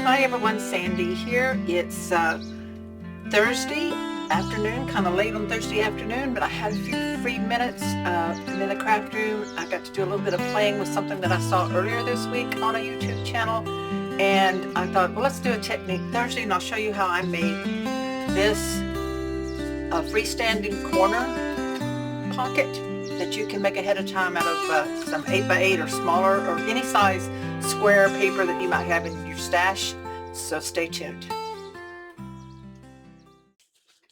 Hi everyone, Sandy here. It's Thursday afternoon, kind of late on Thursday afternoon, but I had a few free minutes. I'm in the craft room. I got to do a little bit of playing with something that I saw earlier this week on a YouTube channel, and I thought, well, let's do a technique Thursday, and I'll show you how I made this freestanding corner pocket that you can make ahead of time out of some 8x8 or smaller or any size square paper that you might have in your stash. So stay tuned.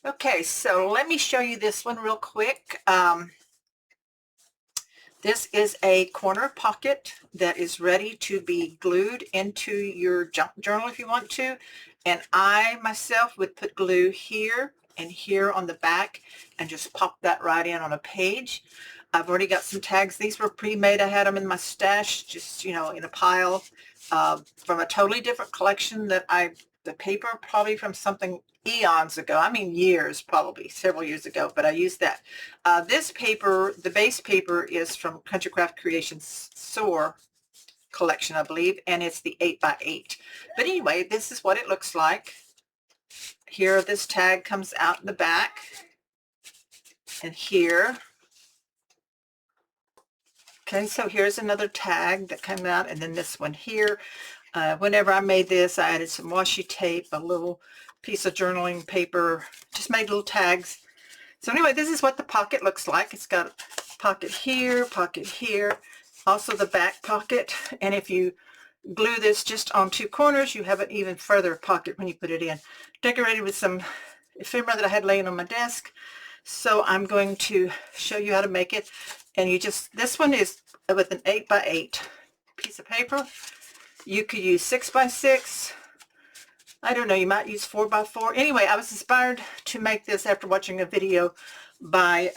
Okay, so let me show you this one real quick. This is a corner pocket that is ready to be glued into your junk journal if you want to. And I myself would put glue here and here on the back and just pop that right in on a page. I've already got some tags. These were pre-made. I had them in my stash, just, you know, in a pile from a totally different collection that the paper probably from something eons ago. I mean years, probably several years ago, but I used that. This paper, the base paper, is from Country Craft Creations Soar collection, I believe, and it's the 8x8. But anyway, this is what it looks like. Here, this tag comes out in the back, and here. Okay, so here's another tag that came out, and then this one here. Whenever I made this, I added some washi tape, a little piece of journaling paper, just made little tags. So anyway, this is what the pocket looks like. It's got a pocket here, also the back pocket. And if you glue this just on two corners, you have an even further pocket when you put it in. Decorated with some ephemera that I had laying on my desk. So I'm going to show you how to make it. And this one is with an 8x8 piece of paper. You could use 6x6. I don't know, you might use 4x4. Anyway, I was inspired to make this after watching a video by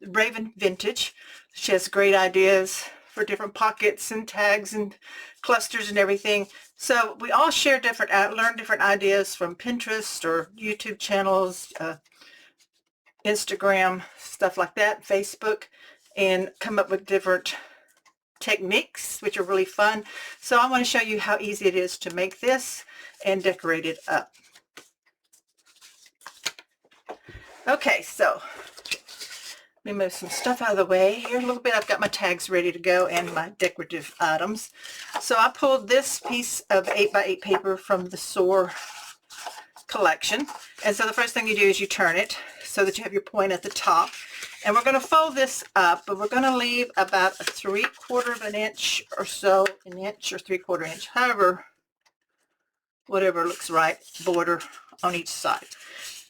Raven Vintage. She has great ideas for different pockets and tags and clusters and everything. So we all share learn different ideas from Pinterest or YouTube channels, Instagram, stuff like that, Facebook, and come up with different techniques, which are really fun. So I want to show you how easy it is to make this and decorate it up. Okay, so let me move some stuff out of the way here a little bit. I've got my tags ready to go and my decorative items. So I pulled this piece of 8x8 paper from the Soar collection. And so the first thing you do is you turn it so that you have your point at the top. And we're going to fold this up, but we're going to leave about a 3/4 of an inch or so, an inch or 3/4 inch, however, whatever looks right, border on each side.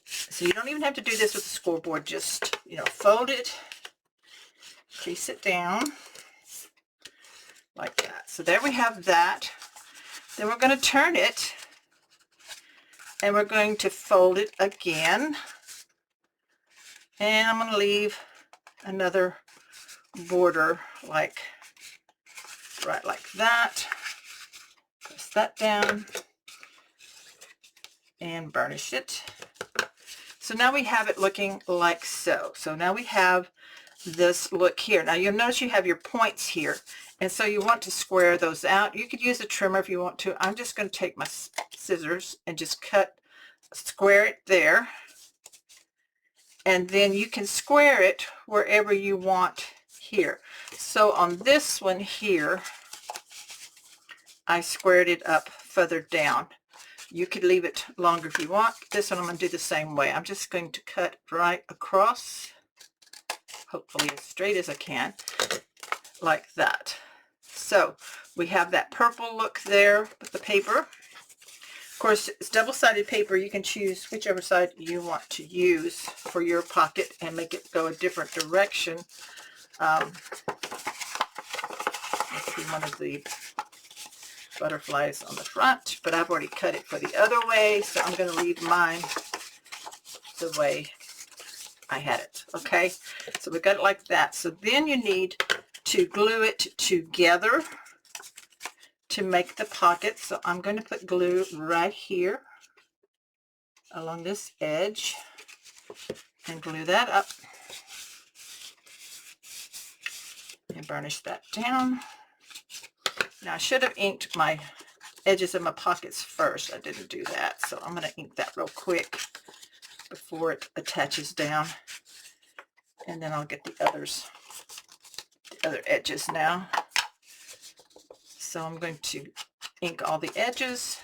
So you don't even have to do this with the scoreboard. Just, you know, fold it, crease it down like that. So there we have that. Then we're going to turn it and we're going to fold it again. And I'm going to leave another border right like that. Press that down and burnish it. So now we have it looking like so. So now we have this look here. Now you'll notice you have your points here. And so you want to square those out. You could use a trimmer if you want to. I'm just going to take my scissors and just square it there. And then you can square it wherever you want here. So on this one here, I squared it up further down. You could leave it longer if you want. This one I'm going to do the same way. I'm just going to cut right across, hopefully as straight as I can, like that. So we have that purple look there with the paper. Of course, it's double-sided paper. You can choose whichever side you want to use for your pocket and make it go a different direction. Let's see, one of the butterflies on the front, but I've already cut it for the other way, so I'm going to leave mine the way I had it. Okay, so we got it like that. So then you need to glue it together to make the pocket. So I'm going to put glue right here along this edge and glue that up and burnish that down. Now I should have inked my edges of my pockets first. I didn't do that, so I'm going to ink that real quick before it attaches down, and then I'll get the other edges now. So I'm going to ink all the edges.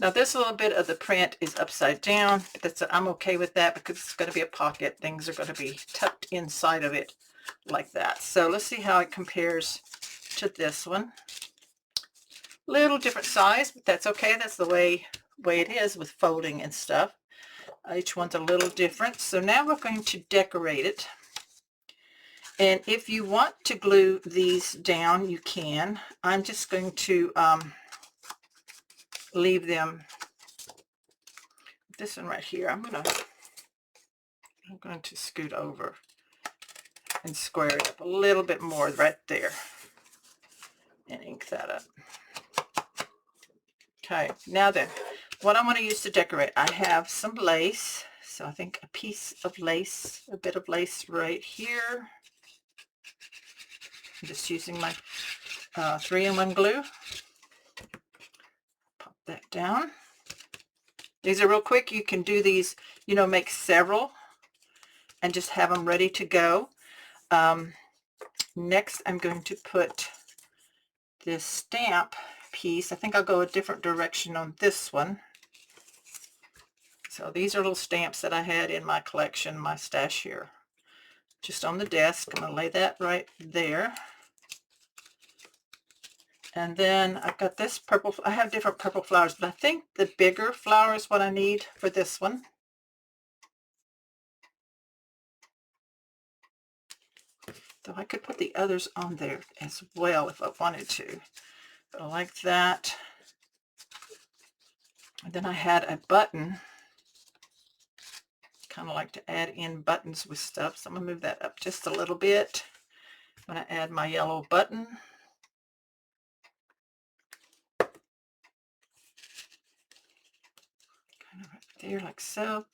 Now this little bit of the print is upside down, but I'm okay with that because it's going to be a pocket. Things are going to be tucked inside of it like that. So let's see how it compares to this one. Little different size, but that's okay. That's the way it is with folding and stuff. Each one's a little different. So now we're going to decorate it. And if you want to glue these down, you can. I'm just going to leave them. This one right here, I'm going to scoot over and square it up a little bit more right there and ink that up. Okay, now then, what I want to use to decorate, I have some lace. So I think a piece of lace, a bit of lace right here. I'm just using my 3-in-1 glue. Pop that down. These are real quick. You can do these, you know, make several and just have them ready to go. Next, I'm going to put this stamp piece. I think I'll go a different direction on this one. So these are little stamps that I had in my collection, my stash here, just on the desk. I'm going to lay that right there. And then I've got this purple. I have different purple flowers, but I think the bigger flower is what I need for this one. So I could put the others on there as well if I wanted to. But I like that. And then I had a button. Kind of like to add in buttons with stuff. So I'm going to move that up just a little bit. I'm going to add my yellow button. Kind of right there like so.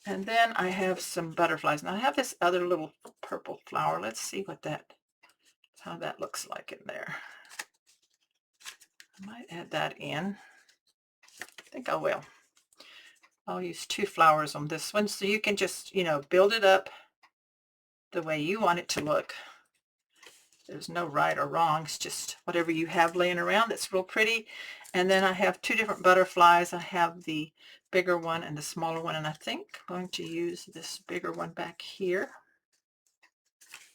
And then I have some butterflies. Now I have this other little purple flower. Let's see how that looks like in there. I might add that in. I think I will. I'll use 2 flowers on this one, so you can just, you know, build it up the way you want it to look. There's no right or wrong. It's just whatever you have laying around that's real pretty. And then I have 2 different butterflies. I have the bigger one and the smaller one, and I think I'm going to use this bigger one back here,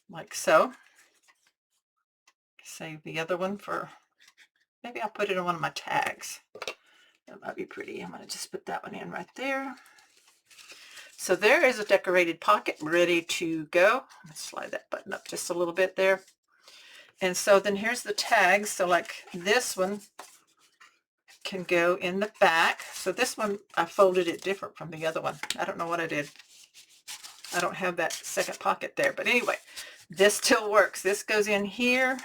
like so. Save the other one for, maybe I'll put it on one of my tags. That might be pretty. I'm going to just put that one in right there. So there is a decorated pocket ready to go. Let's slide that button up just a little bit there. And so then here's the tags. So like this one can go in the back. So this one, I folded it different from the other one. I don't know what I did. I don't have that second pocket there. But anyway, this still works. This goes in here.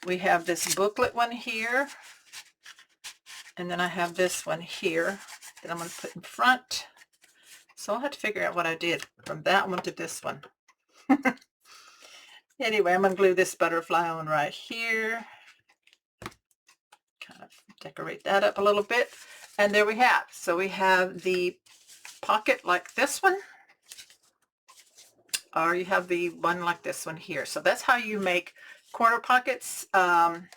We have this booklet one here. And then I have this one here that I'm going to put in front. So I'll have to figure out what I did from that one to this one. Anyway, I'm going to glue this butterfly on right here. Kind of decorate that up a little bit. And there we have. So we have the pocket like this one. Or you have the one like this one here. So that's how you make corner pockets. But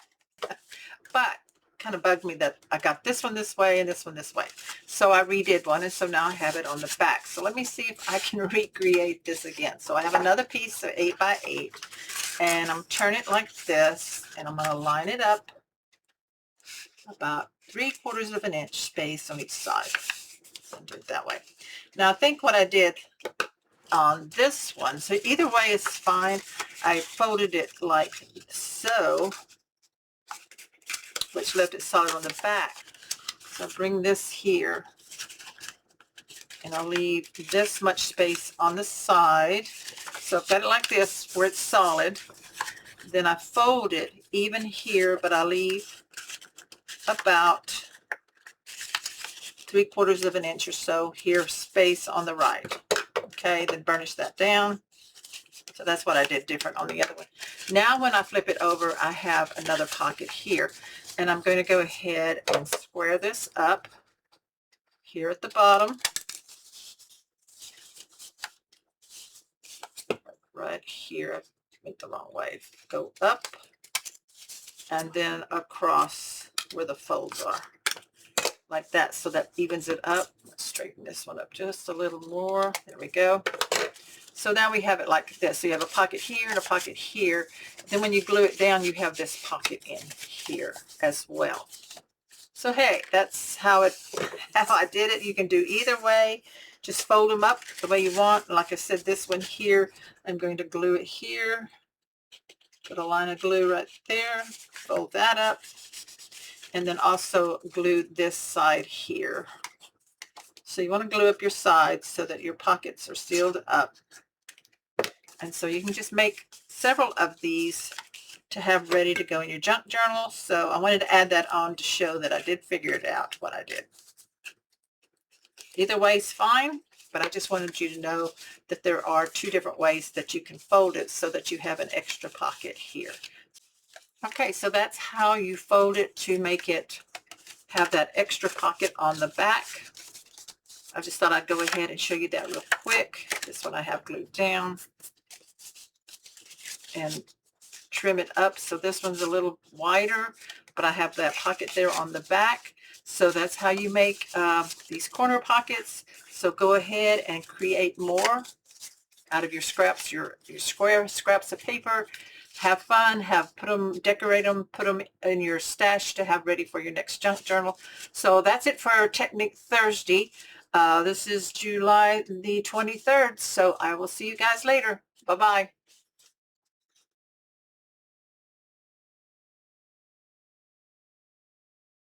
kind of bugged me that I got this one this way and this one this way. So I redid one, and so now I have it on the back. So let me see if I can recreate this again. So I have another piece of 8 by 8, and I'm turning it like this, and I'm going to line it up about 3/4 of an inch space on each side. So do it that way. Now I think what I did on this one, so either way is fine. I folded it like so, which left it solid on the back. So I'll bring this here, and I'll leave this much space on the side. So I've got it like this where it's solid. Then I fold it even here, but I leave about 3/4 of an inch or so here space on the right. Okay, then burnish that down. So that's what I did different on the other one. Now when I flip it over, I have another pocket here. And I'm going to go ahead and square this up here at the bottom. Right here. I went the wrong way. Go up and then across where the folds are. Like that, so that evens it up. Let's straighten this one up just a little more. There we go. So now we have it like this. So you have a pocket here and a pocket here. Then when you glue it down, you have this pocket in here as well. So hey, that's how I did it. You can do either way. Just fold them up the way you want. Like I said, this one here, I'm going to glue it here. Put a line of glue right there. Fold that up. And then also glue this side here. So you want to glue up your sides so that your pockets are sealed up. And so you can just make several of these to have ready to go in your junk journal. So I wanted to add that on to show that I did figure it out, what I did. Either way is fine, but I just wanted you to know that there are two different ways that you can fold it so that you have an extra pocket here. Okay, so that's how you fold it to make it have that extra pocket on the back. I just thought I'd go ahead and show you that real quick. This one I have glued down and trim it up. So this one's a little wider, but I have that pocket there on the back. So that's how you make these corner pockets. So go ahead and create more out of your scraps, your square scraps of paper. Have fun, decorate them, put them in your stash to have ready for your next junk journal. So that's it for Technique Thursday. This is July the 23rd. So I will see you guys later. Bye-bye.